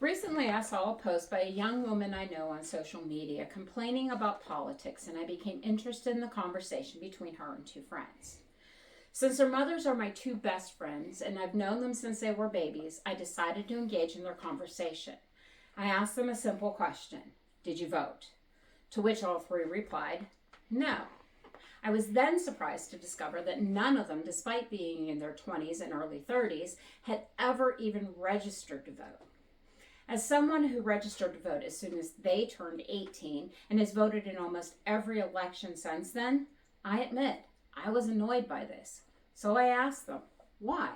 Recently, I saw a post by a young woman I know on social media complaining about politics, and I became interested in the conversation between her and two friends. Since their mothers are my two best friends, and I've known them since they were babies, I decided to engage in their conversation. I asked them a simple question: did you vote? To which all three replied, no. I was then surprised to discover that none of them, despite being in their 20s and early 30s, had ever even registered to vote. As someone who registered to vote as soon as they turned 18 and has voted in almost every election since then, I admit I was annoyed by this. So I asked them, why?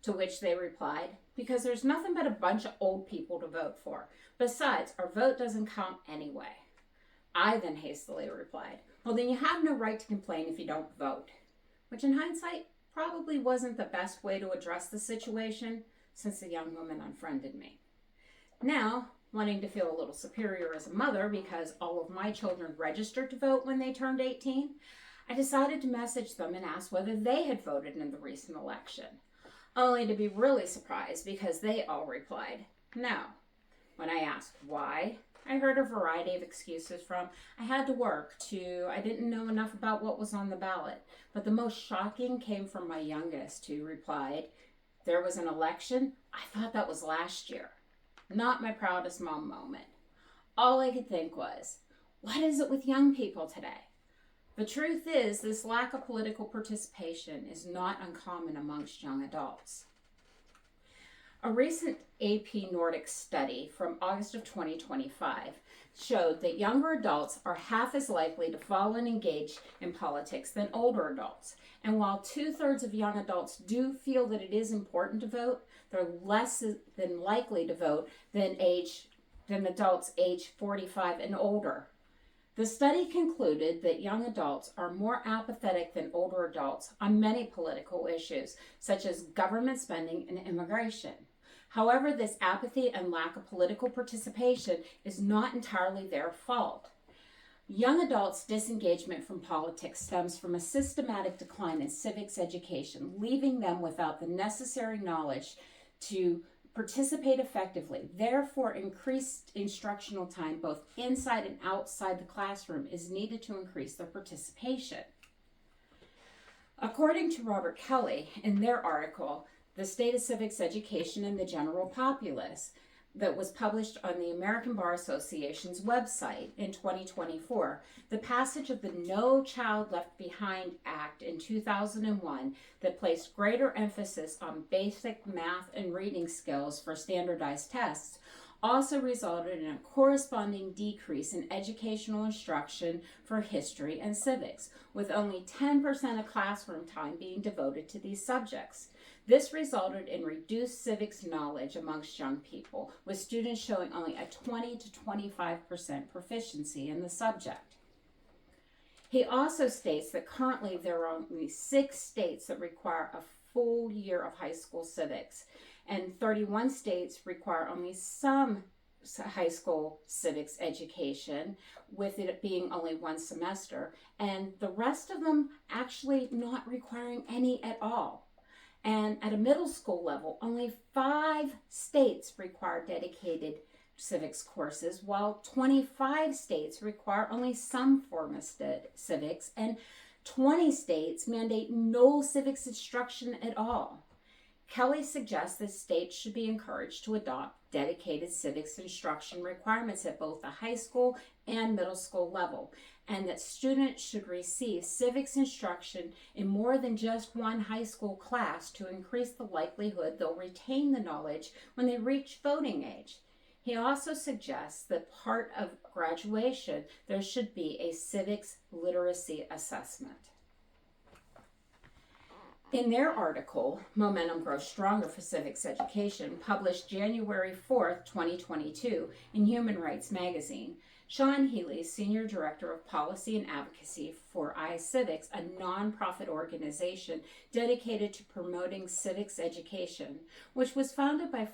To which they replied, because there's nothing but a bunch of old people to vote for. Besides, our vote doesn't count anyway. I then hastily replied, well, then you have no right to complain if you don't vote. Which in hindsight probably wasn't the best way to address the situation, since the young woman unfriended me. Now, wanting to feel a little superior as a mother because all of my children registered to vote when they turned 18, I decided to message them and ask whether they had voted in the recent election, only to be really surprised because they all replied, no. When I asked why, I heard a variety of excuses from I had to work to I didn't know enough about what was on the ballot, but the most shocking came from my youngest, who replied, there was an election? I thought that was last year. Not my proudest mom moment. All I could think was, what is it with young people today? The truth is, this lack of political participation is not uncommon amongst young adults. A recent AP Nordic study from August of 2025 showed that younger adults are half as likely to follow and engage in politics than older adults. And while 2/3 of young adults do feel that it is important to vote, they're less than likely to vote than adults age 45 and older. The study concluded that young adults are more apathetic than older adults on many political issues, such as government spending and immigration. However, this apathy and lack of political participation is not entirely their fault. Young adults' disengagement from politics stems from a systematic decline in civics education, leaving them without the necessary knowledge to participate effectively. Therefore, increased instructional time both inside and outside the classroom is needed to increase their participation. According to Robert Kelly, in their article, The State of Civics Education in the General Populace, that was published on the American Bar Association's website in 2024, the passage of the No Child Left Behind Act in 2001 that placed greater emphasis on basic math and reading skills for standardized tests also resulted in a corresponding decrease in educational instruction for history and civics, with only 10% of classroom time being devoted to these subjects. This resulted in reduced civics knowledge amongst young people, with students showing only a 20 to 25% proficiency in the subject. He also states that currently there are only 6 states that require a full year of high school civics, and 31 states require only some high school civics education, with it being only one semester, and the rest of them actually not requiring any at all. And at a middle school level, only 5 states require dedicated civics courses, while 25 states require only some form of civics, and 20 states mandate no civics instruction at all. Kelly suggests that states should be encouraged to adopt dedicated civics instruction requirements at both the high school and middle school level, and that students should receive civics instruction in more than just one high school class to increase the likelihood they'll retain the knowledge when they reach voting age. He also suggests that part of graduation there should be a civics literacy assessment. In their article, Momentum Grows Stronger for Civics Education, published January 4th, 2022 in Human Rights Magazine, Sean Healy, Senior Director of Policy and Advocacy for iCivics, a nonprofit organization dedicated to promoting civics education, which was founded by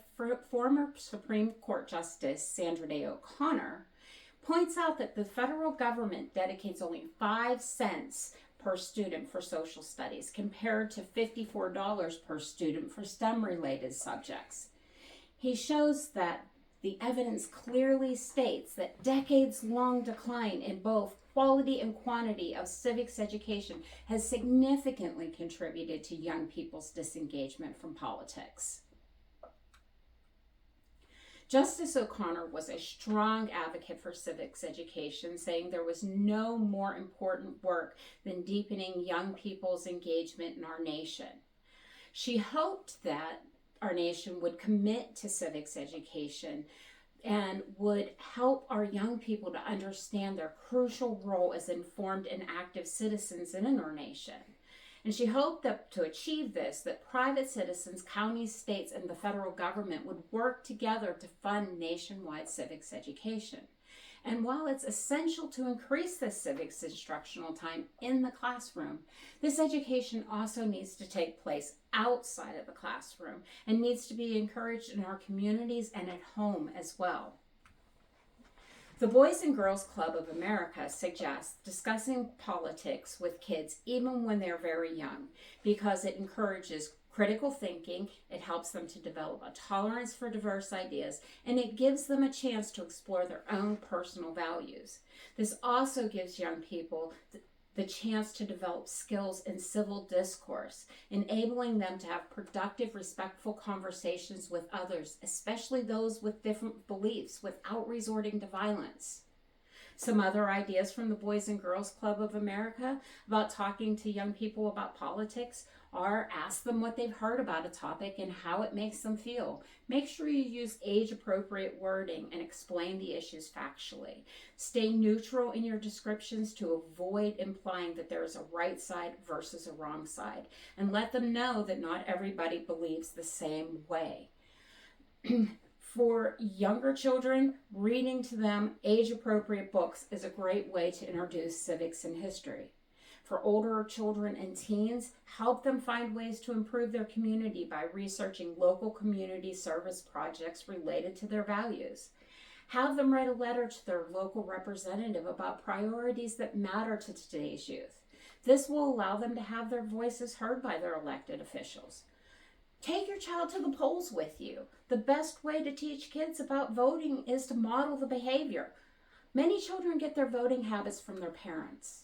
former Supreme Court Justice Sandra Day O'Connor, points out that the federal government dedicates only 5 cents per student for social studies, compared to $54 per student for STEM-related subjects. He shows that The evidence clearly states that decades-long decline in both quality and quantity of civics education has significantly contributed to young people's disengagement from politics. Justice O'Connor was a strong advocate for civics education, saying there was no more important work than deepening young people's engagement in our nation. She hoped that our nation would commit to civics education and would help our young people to understand their crucial role as informed and active citizens in our nation. And she hoped that to achieve this, that private citizens, counties, states, and the federal government would work together to fund nationwide civics education. And while it's essential to increase the civics instructional time in the classroom, this education also needs to take place outside of the classroom and needs to be encouraged in our communities and at home as well. The Boys and Girls Club of America suggests discussing politics with kids even when they're very young because it encourages critical thinking, it helps them to develop a tolerance for diverse ideas, and it gives them a chance to explore their own personal values. This also gives young people the chance to develop skills in civil discourse, enabling them to have productive, respectful conversations with others, especially those with different beliefs, without resorting to violence. Some other ideas from the Boys and Girls Club of America about talking to young people about politics are ask them what they've heard about a topic and how it makes them feel. Make sure you use age-appropriate wording and explain the issues factually. Stay neutral in your descriptions to avoid implying that there is a right side versus a wrong side. And let them know that not everybody believes the same way. For younger children, reading to them age-appropriate books is a great way to introduce civics and history. For older children and teens, help them find ways to improve their community by researching local community service projects related to their values. Have them write a letter to their local representative about priorities that matter to today's youth. This will allow them to have their voices heard by their elected officials. Take your child to the polls with you. The best way to teach kids about voting is to model the behavior. Many children get their voting habits from their parents.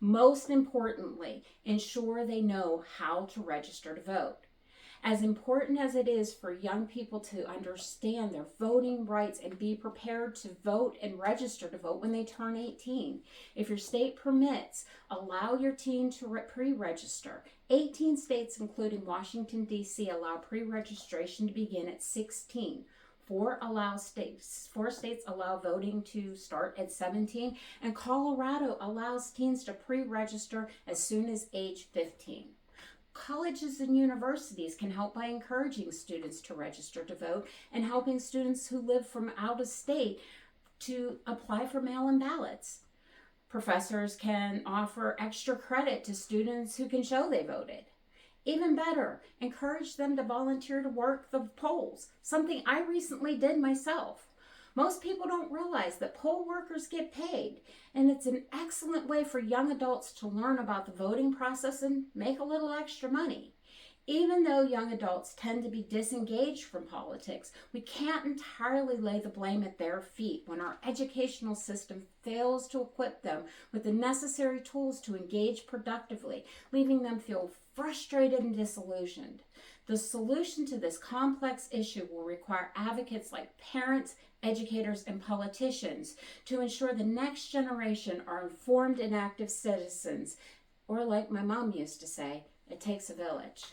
Most importantly, ensure they know how to register to vote. As important as it is for young people to understand their voting rights and be prepared to vote and register to vote when they turn 18, if your state permits, allow your teen to pre-register. 18 states, including Washington, D.C., allow pre-registration to begin at 16. Four states allow voting to start at 17, and Colorado allows teens to pre-register as soon as age 15. Colleges and universities can help by encouraging students to register to vote and helping students who live from out of state to apply for mail-in ballots. Professors can offer extra credit to students who can show they voted. Even better, encourage them to volunteer to work the polls, something I recently did myself. Most people don't realize that poll workers get paid, and it's an excellent way for young adults to learn about the voting process and make a little extra money. Even though young adults tend to be disengaged from politics, we can't entirely lay the blame at their feet when our educational system fails to equip them with the necessary tools to engage productively, leaving them feel frustrated and disillusioned. The solution to this complex issue will require advocates like parents, educators, and politicians to ensure the next generation are informed and active citizens, or like my mom used to say, it takes a village.